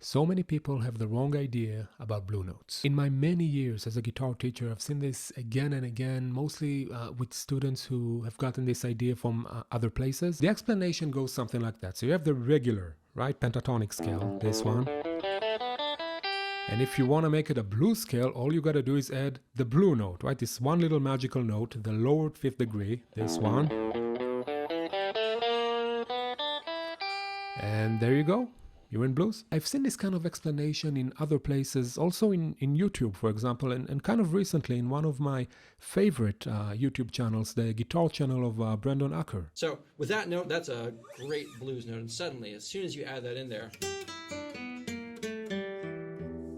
So many people have the wrong idea about blue notes. In my many years as a guitar teacher, I've seen this again and again, mostly with students who have gotten this idea from other places. The explanation goes something like that. So you have the regular, right, pentatonic scale, this one. And if you want to make it a blues scale, all you got to do is add the blue note, right? This one little magical note, the lowered fifth degree, this one. And there you go. You're in blues. I've seen this kind of explanation in other places, also in YouTube, for example, and kind of recently in one of my favorite YouTube channels, the guitar channel of Brandon Acker. So with that note, that's a great blues note. And suddenly, as soon as you add that in there,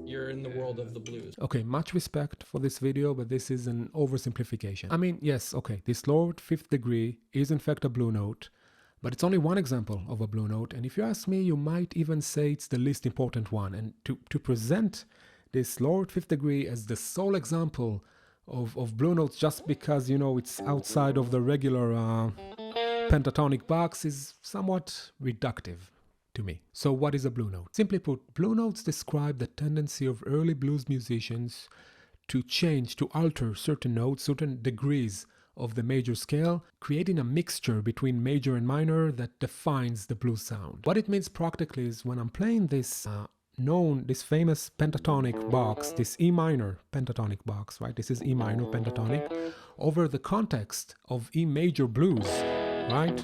you're in the world of the blues. Okay, much respect for this video, but this is an oversimplification. I mean, yes, okay, this lowered fifth degree is in fact a blue note, but it's only one example of a blue note, and if you ask me, you might even say it's the least important one. And to present this lowered fifth degree as the sole example of blue notes just because, you know, it's outside of the regular pentatonic box is somewhat reductive to me. So what is a blue note? Simply put, blue notes describe the tendency of early blues musicians to change, to alter certain notes, certain degrees of the major scale, creating a mixture between major and minor that defines the blues sound. What it means practically is when I'm playing this this famous pentatonic box, this E minor pentatonic box, right? This is E minor pentatonic, over the context of E major blues, right?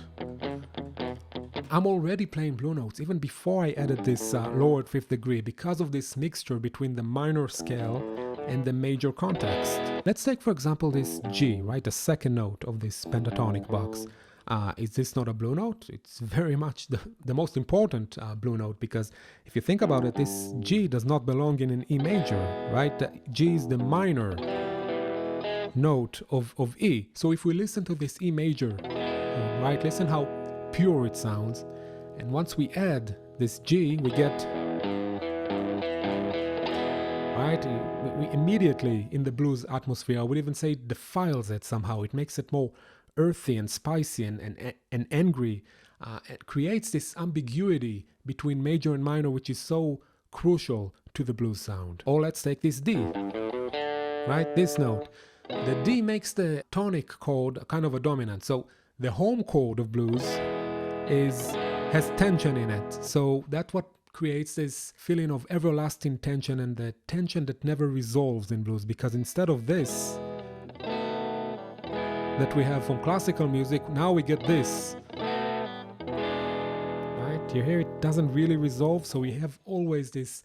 I'm already playing blue notes even before I added this lowered fifth degree because of this mixture between the minor scale and the major context. Let's take, for example, this G, right? The second note of this pentatonic box. Is this not a blue note? It's very much the most important blue note, because if you think about it, this G does not belong in an E major, right? The G is the minor note of E. So if we listen to this E major, right, listen how pure it sounds. And once we add this G, we get, right, we immediately in the blues atmosphere, I would even say defiles it somehow. It makes it more earthy and spicy and angry. It creates this ambiguity between major and minor, which is so crucial to the blues sound. Or let's take this D, right, this note. The D makes the tonic chord kind of a dominant. So the home chord of blues has tension in it. So that's what creates this feeling of everlasting tension, and the tension that never resolves in blues, because instead of this that we have from classical music, now we get this. Right? You hear it doesn't really resolve, so we have always this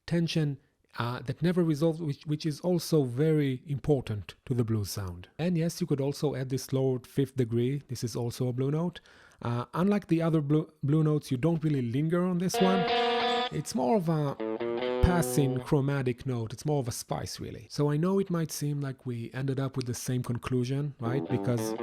tension that never resolves, which is also very important to the blues sound. And yes, you could also add this lowered fifth degree. This is also a blue note. Unlike the other blue notes, you don't really linger on this one. It's more of a passing chromatic note. It's more of a spice, really. So I know it might seem like we ended up with the same conclusion, right? Because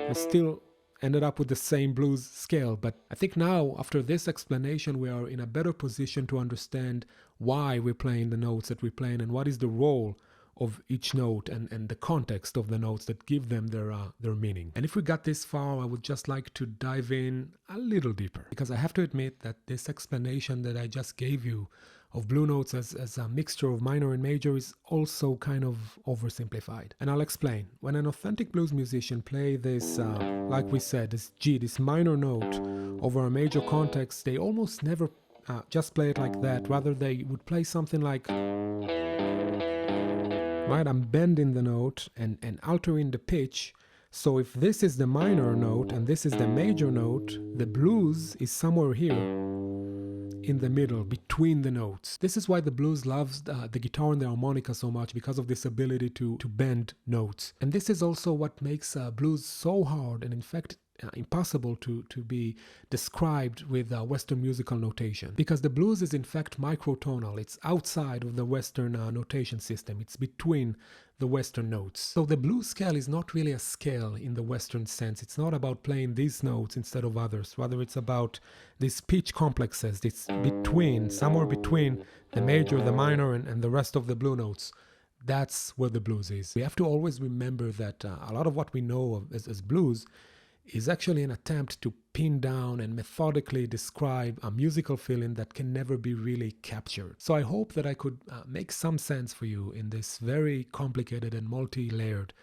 we still ended up with the same blues scale. But I think now, after this explanation, we are in a better position to understand why we're playing the notes that we're playing and what is the role of each note and the context of the notes that give them their meaning. And if we got this far, I would just like to dive in a little deeper, because I have to admit that this explanation that I just gave you of blue notes as a mixture of minor and major is also kind of oversimplified. And I'll explain. When an authentic blues musician play this, like we said, this G, this minor note over a major context, they almost never just play it like that. Rather, they would play something like, right, I'm bending the note and altering the pitch. So if this is the minor note and this is the major note, the blues is somewhere here in the middle, between the notes. This is why the blues loves the guitar and the harmonica so much, because of this ability to bend notes. And this is also what makes blues so hard and in fact impossible to be described with Western musical notation, because the blues is in fact microtonal. It's outside of the Western notation system. It's between the Western notes. So the blues scale is not really a scale in the Western sense. It's not about playing these notes instead of others. Rather, it's about these pitch complexes. It's between, somewhere between the major, the minor, and the rest of the blue notes. That's where the blues is. We have to always remember that a lot of what we know of as blues is actually an attempt to pin down and methodically describe a musical feeling that can never be really captured. So I hope that I could make some sense for you in this very complicated and multi-layered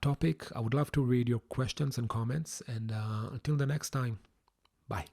topic. I would love to read your questions and comments, and until the next time, bye.